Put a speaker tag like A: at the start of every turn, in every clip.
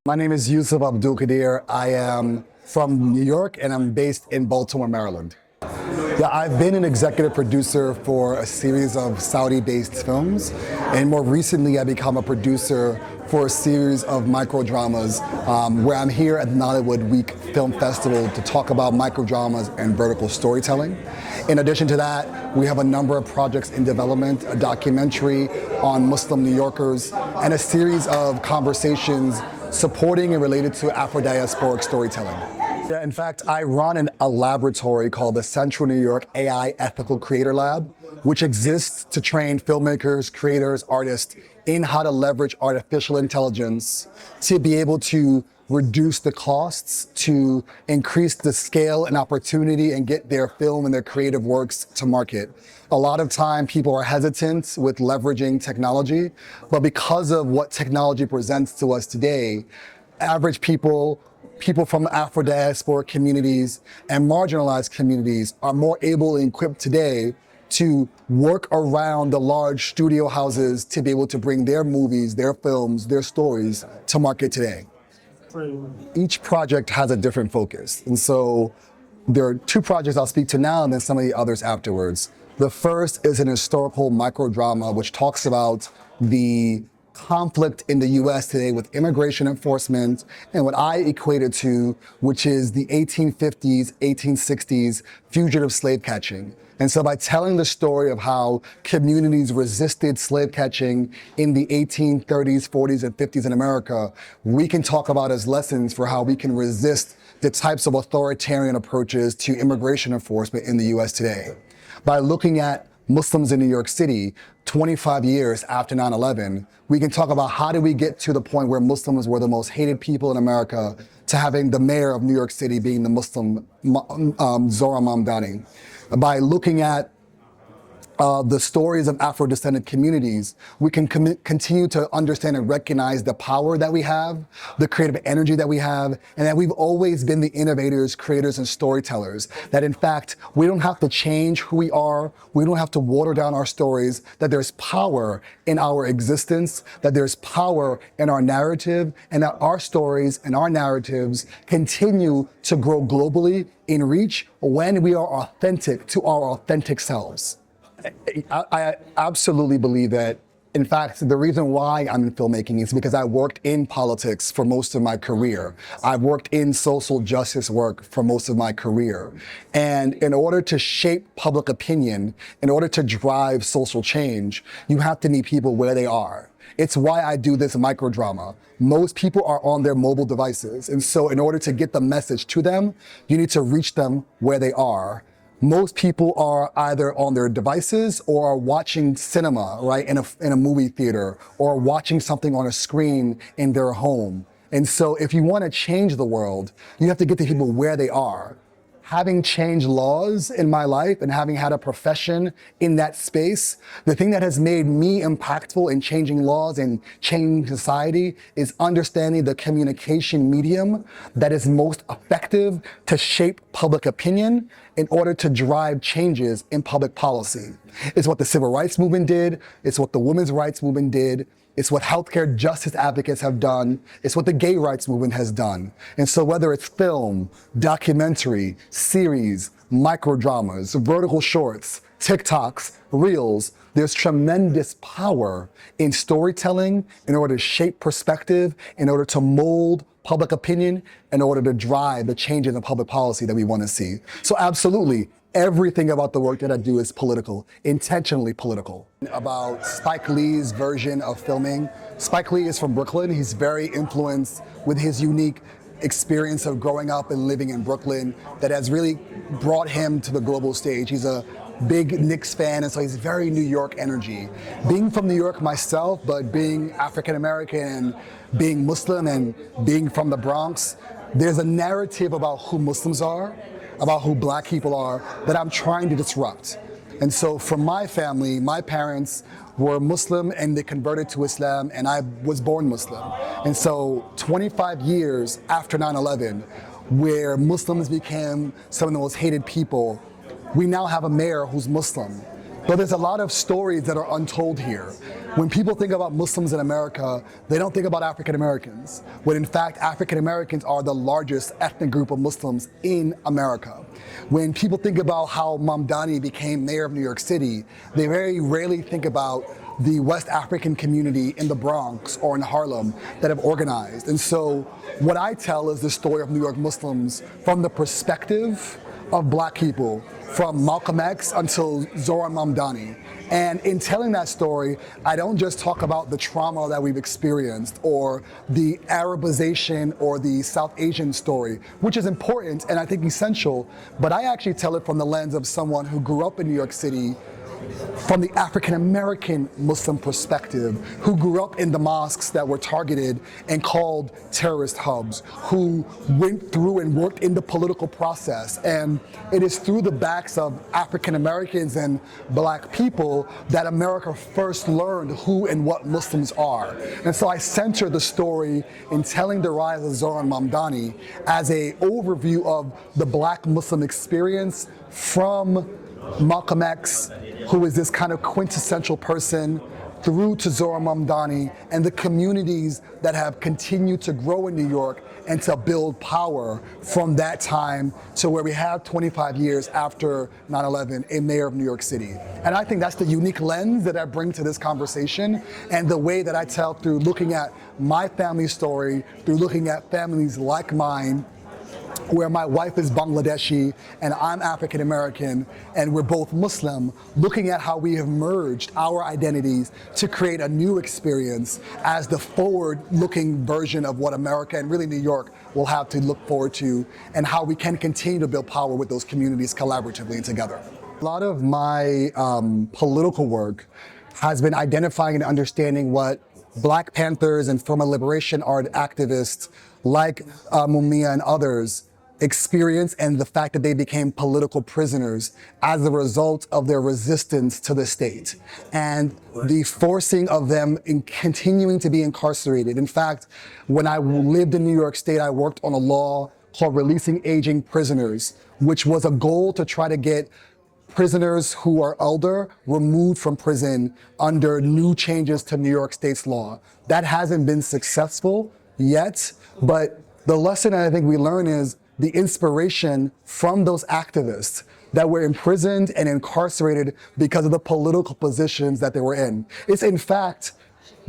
A: My name is Yusuf Abdul-Qadir. I am from New York and I'm based in Baltimore, Maryland. Yeah, I've been an executive producer for a series of Saudi-based films, and more recently I become a producer for a series of microdramas where I'm here at the Nollywood Week Film Festival to talk about microdramas and vertical storytelling. In addition to that, we have a number of projects in development, a documentary on Muslim New Yorkers, and a series of conversations supporting and related to Afro-diasporic storytelling. Yeah, in fact, I run a laboratory called the Central New York AI Ethical Creator Lab, which exists to train filmmakers, creators, artists in how to leverage artificial intelligence to be able to reduce the costs, to increase the scale and opportunity and get their film and their creative works to market. A lot of time people are hesitant with leveraging technology, but because of what technology presents to us today, average people from Afro-diasporic communities and marginalized communities are more able and equipped today to work around the large studio houses to be able to bring their movies, their films, their stories to market today. Each project has a different focus. And so there are two projects I'll speak to now and then some of the others afterwards. The first is an historical microdrama which talks about the conflict in the US today with immigration enforcement and what I equated to, which is the 1850s, 1860s fugitive slave catching. And so by telling the story of how communities resisted slave catching in the 1830s, 40s, and 50s in America, we can talk about as lessons for how we can resist the types of authoritarian approaches to immigration enforcement in the US today. By looking at Muslims in New York City 25 years after 9/11, we can talk about how do we get to the point where Muslims were the most hated people in America to having the mayor of New York City being the Muslim Zohra Mamdani. By looking at the stories of Afro-descendant communities, we can continue to understand and recognize the power that we have, the creative energy that we have, and that we've always been the innovators, creators, and storytellers. That in fact, we don't have to change who we are, we don't have to water down our stories, that there's power in our existence, that there's power in our narrative, and that our stories and our narratives continue to grow globally in reach when we are authentic to our authentic selves. I absolutely believe that, in fact, the reason why I'm in filmmaking is because I worked in politics for most of my career. I've worked in social justice work for most of my career. And in order to shape public opinion, in order to drive social change, you have to meet people where they are. It's why I do this microdrama. Most people are on their mobile devices. And so in order to get the message to them, you need to reach them where they are. Most people are either on their devices or are watching cinema, right, in a movie theater, or watching something on a screen in their home. And so if you want to change the world, you have to get the people where they are. Having changed laws in my life and having had a profession in that space, the thing that has made me impactful in changing laws and changing society is understanding the communication medium that is most effective to shape public opinion in order to drive changes in public policy. It's what the civil rights movement did, it's what the women's rights movement did, it's what healthcare justice advocates have done. It's what the gay rights movement has done. And so whether it's film, documentary, series, microdramas, vertical shorts, TikToks, reels, there's tremendous power in storytelling in order to shape perspective, in order to mold public opinion, in order to drive the changes in public policy that we want to see. So absolutely, everything about the work that I do is political, intentionally political. About Spike Lee's version of filming. Spike Lee is from Brooklyn. He's very influenced with his unique experience of growing up and living in Brooklyn that has really brought him to the global stage. He's a big Knicks fan, and so he's very New York energy. Being from New York myself, but being African American and being Muslim and being from the Bronx, there's a narrative about who Muslims are, about who Black people are, that I'm trying to disrupt. And so from my family, my parents were Muslim and they converted to Islam, and I was born Muslim. And so 25 years after 9/11, where Muslims became some of the most hated people, we now have a mayor who's Muslim. But there's a lot of stories that are untold here. When people think about Muslims in America, they don't think about African Americans, when in fact African Americans are the largest ethnic group of Muslims in America. When people think about how Mamdani became mayor of New York City, they very rarely think about the West African community in the Bronx or in Harlem that have organized. And so what I tell is the story of New York Muslims from the perspective of Black people, from Malcolm X until Zohran Mamdani. And in telling that story, I don't just talk about the trauma that we've experienced or the Arabization or the South Asian story, which is important and I think essential, but I actually tell it from the lens of someone who grew up in New York City from the African American Muslim perspective, who grew up in the mosques that were targeted and called terrorist hubs, who went through and worked in the political process. And it is through the backs of African Americans and Black people that America first learned who and what Muslims are. And so I center the story in telling the rise of Zohran Mamdani as an overview of the Black Muslim experience from Malcolm X, who is this kind of quintessential person, through to Zohran Mamdani and the communities that have continued to grow in New York and to build power from that time to where we have 25 years after 9/11, a mayor of New York City. And I think that's the unique lens that I bring to this conversation and the way that I tell through looking at my family story, through looking at families like mine, where my wife is Bangladeshi and I'm African American and we're both Muslim, looking at how we have merged our identities to create a new experience as the forward-looking version of what America and really New York will have to look forward to, and how we can continue to build power with those communities collaboratively and together. A lot of my political work has been identifying and understanding what Black Panthers and former liberation art activists like Mumia and others experience, and the fact that they became political prisoners as a result of their resistance to the state and the forcing of them in continuing to be incarcerated. In fact, when I lived in New York State, I worked on a law called Releasing Aging Prisoners, which was a goal to try to get prisoners who are older removed from prison under new changes to New York State's law. That hasn't been successful yet, but the lesson I think we learn is the inspiration from those activists that were imprisoned and incarcerated because of the political positions that they were in. It's in fact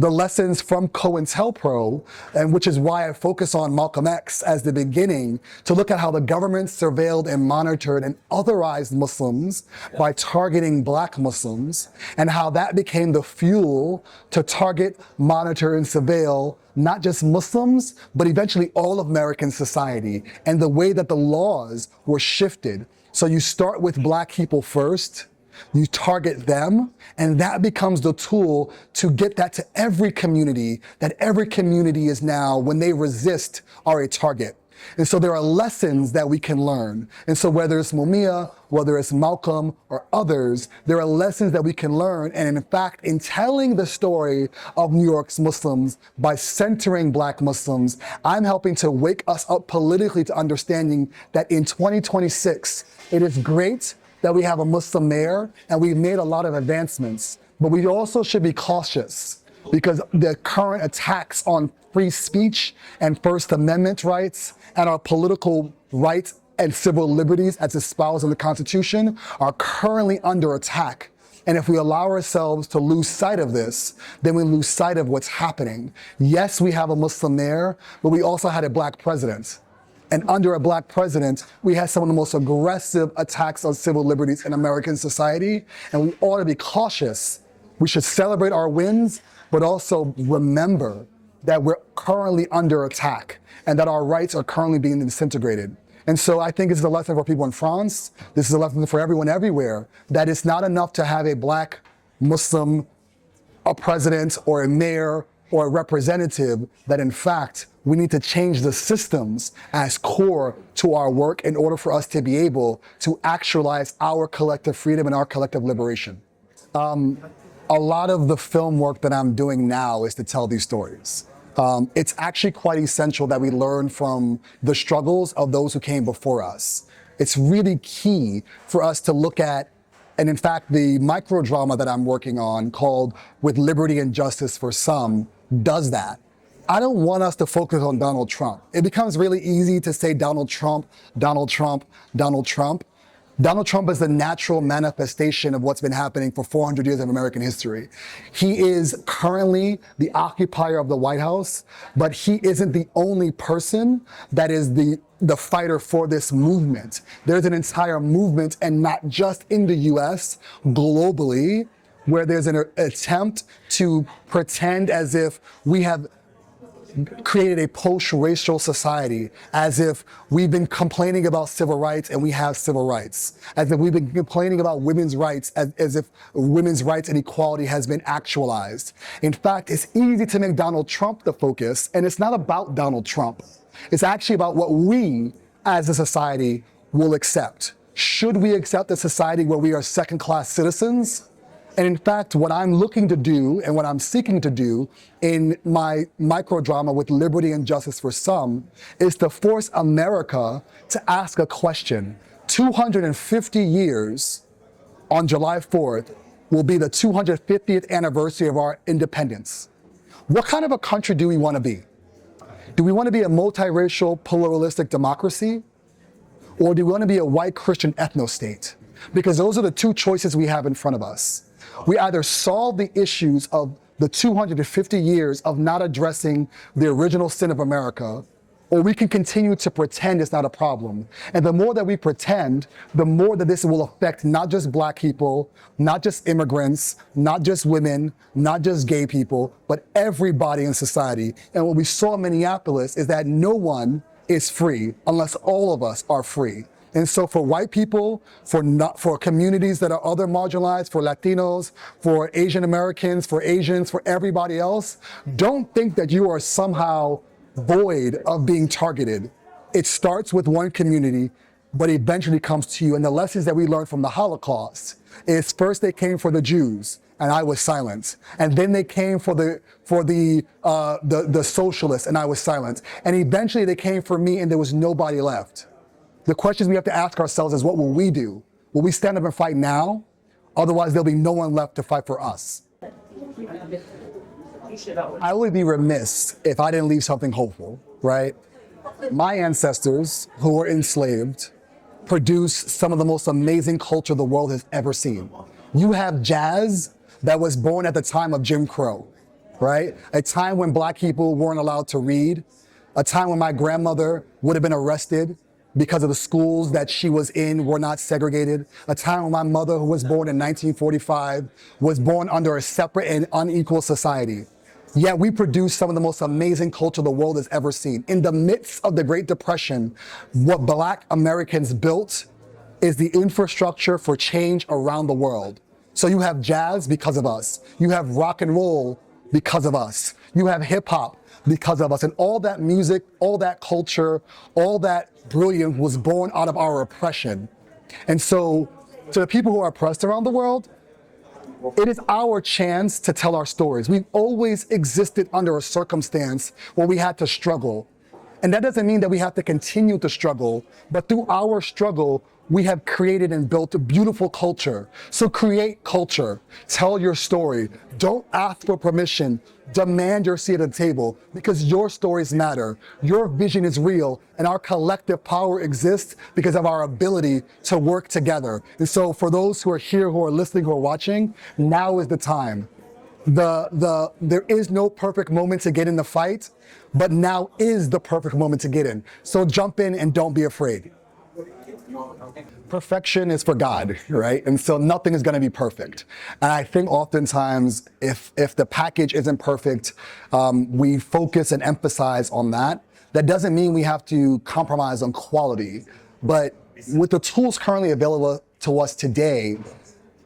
A: the lessons from COINTELPRO, and which is why I focus on Malcolm X as the beginning, to look at how the government surveilled and monitored and otherized Muslims by targeting Black Muslims, and how that became the fuel to target, monitor, and surveil not just Muslims, but eventually all of American society, and the way that the laws were shifted. So you start with Black people first, you target them, and that becomes the tool to get that to every community, that every community is now, when they resist, are a target. And so there are lessons that we can learn. And so whether it's Mumia, whether it's Malcolm or others, there are lessons that we can learn. And in fact, in telling the story of New York's Muslims by centering Black Muslims, I'm helping to wake us up politically to understanding that in 2026, it is great that we have a Muslim mayor and we've made a lot of advancements, but we also should be cautious because the current attacks on free speech and First Amendment rights and our political rights and civil liberties as espoused in the Constitution are currently under attack. And if we allow ourselves to lose sight of this, then we lose sight of what's happening. Yes, we have a Muslim mayor, but we also had a Black president. And under a Black president, we had some of the most aggressive attacks on civil liberties in American society, and we ought to be cautious. We should celebrate our wins, but also remember that we're currently under attack and that our rights are currently being disintegrated. And so I think this is a lesson for people in France. This is a lesson for everyone everywhere, that it's not enough to have a Black Muslim, a president or a mayor or a representative, that in fact, we need to change the systems as core to our work in order for us to be able to actualize our collective freedom and our collective liberation. A lot of the film work that I'm doing now is to tell these stories. It's actually quite essential that we learn from the struggles of those who came before us. It's really key for us to look at And in fact, the microdrama that I'm working on, called With Liberty and Justice for Some, does that. I don't want us to focus on Donald Trump. It becomes really easy to say Donald Trump, Donald Trump, Donald Trump. Donald Trump is the natural manifestation of what's been happening for 400 years of American history. He is currently the occupier of the White House, but he isn't the only person that is the fighter for this movement. There's an entire movement, and not just in the US, globally, where there's an attempt to pretend as if we have created a post-racial society, as if we've been complaining about civil rights and we have civil rights, as if we've been complaining about women's rights as if women's rights and equality has been actualized. In fact, it's easy to make Donald Trump the focus, and it's not about Donald Trump. It's actually about what we as a society will accept. Should we accept a society where we are second-class citizens? And in fact, what I'm looking to do and what I'm seeking to do in my microdrama With Liberty and Justice for Some is to force America to ask a question. 250 years on July 4th will be the 250th anniversary of our independence. What kind of a country do we want to be? Do we want to be a multiracial, pluralistic democracy? Or do we want to be a white Christian ethno-state? Because those are the two choices we have in front of us. We either solve the issues of the 250 years of not addressing the original sin of America, or we can continue to pretend it's not a problem. And the more that we pretend, the more that this will affect not just Black people, not just immigrants, not just women, not just gay people, but everybody in society. And what we saw in Minneapolis is that no one is free unless all of us are free. And so for white people, for communities that are other marginalized, for Latinos, for Asian Americans, for Asians, for everybody else, don't think that you are somehow void of being targeted. It starts with one community, but eventually comes to you. And the lessons that we learned from the Holocaust is, first they came for the Jews, and I was silent. And then they came for the socialists, and I was silent. And eventually they came for me, and there was nobody left. The questions we have to ask ourselves is, what will we do? Will we stand up and fight now? Otherwise, there'll be no one left to fight for us. I would be remiss if I didn't leave something hopeful, right? My ancestors, who were enslaved, produced some of the most amazing culture the world has ever seen. You have jazz that was born at the time of Jim Crow, right? A time when Black people weren't allowed to read, a time when my grandmother would have been arrested because of the schools that she was in were not segregated, a time when my mother, who was born in 1945, was born under a separate and unequal society. Yet we produce some of the most amazing culture the world has ever seen. In the midst of the Great Depression, what Black Americans built is the infrastructure for change around the world. So you have jazz because of us. You have rock and roll because of us. You have hip hop because of us. And all that music, all that culture, all that brilliance was born out of our oppression. And so to the people who are oppressed around the world, it is our chance to tell our stories. We've always existed under a circumstance where we had to struggle. And that doesn't mean that we have to continue to struggle, but through our struggle, we have created and built a beautiful culture. So create culture, tell your story. Don't ask for permission, demand your seat at the table, because your stories matter. Your vision is real, and our collective power exists because of our ability to work together. And so for those who are here, who are listening, who are watching, now is the time. There is no perfect moment to get in the fight, but now is the perfect moment to get in. So jump in and don't be afraid. Perfection is for God, right? And so nothing is going to be perfect. And I think oftentimes if the package isn't perfect, we focus and emphasize on that. That doesn't mean we have to compromise on quality. But with the tools currently available to us today,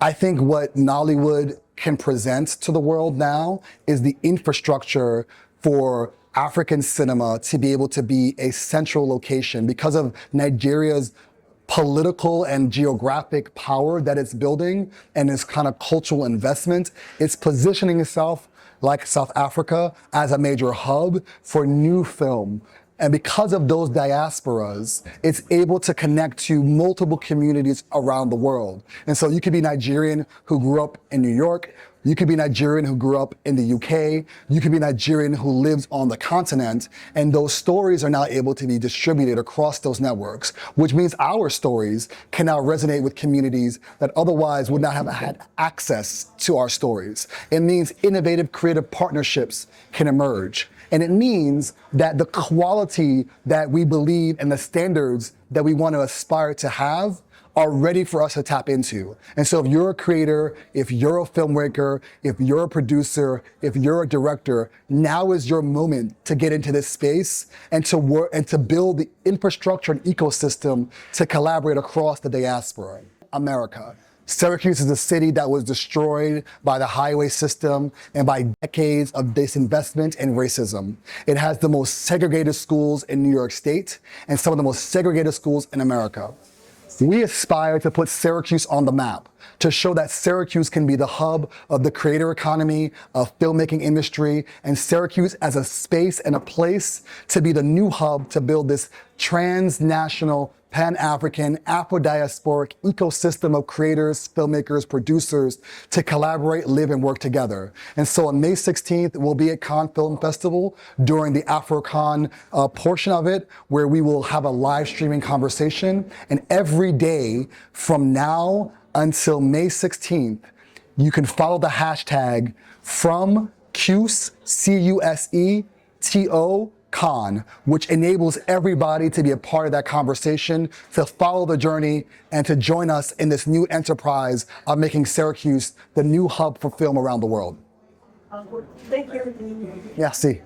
A: I think what Nollywood can present to the world now is the infrastructure for African cinema to be able to be a central location because of Nigeria's political and geographic power that it's building and its kind of cultural investment. It's positioning itself, like South Africa, as a major hub for new film. And because of those diasporas, it's able to connect to multiple communities around the world. And so you could be Nigerian who grew up in New York, you could be Nigerian who grew up in the UK, you could be Nigerian who lives on the continent, and those stories are now able to be distributed across those networks, which means our stories can now resonate with communities that otherwise would not have had access to our stories. It means innovative creative partnerships can emerge. And it means that the quality that we believe and the standards that we want to aspire to have are ready for us to tap into. And so if you're a creator, if you're a filmmaker, if you're a producer, if you're a director, now is your moment to get into this space and to work and to build the infrastructure and ecosystem to collaborate across the diaspora. America. Syracuse is a city that was destroyed by the highway system and by decades of disinvestment and racism. It has the most segregated schools in New York State and some of the most segregated schools in America. We aspire to put Syracuse on the map, to show that Syracuse can be the hub of the creator economy, of filmmaking industry, and Syracuse as a space and a place to be the new hub to build this transnational, Pan-African, Afro-diasporic ecosystem of creators, filmmakers, producers to collaborate, live, and work together. And so on May 16th, we'll be at Cannes Film Festival during the AfroCon portion of it, where we will have a live streaming conversation. And every day from now until May 16th, you can follow the hashtag from CUSE, CUSETO, Con, which enables everybody to be a part of that conversation, to follow the journey, and to join us in this new enterprise of making Syracuse the new hub for film around the world.
B: Thank you.
A: Merci.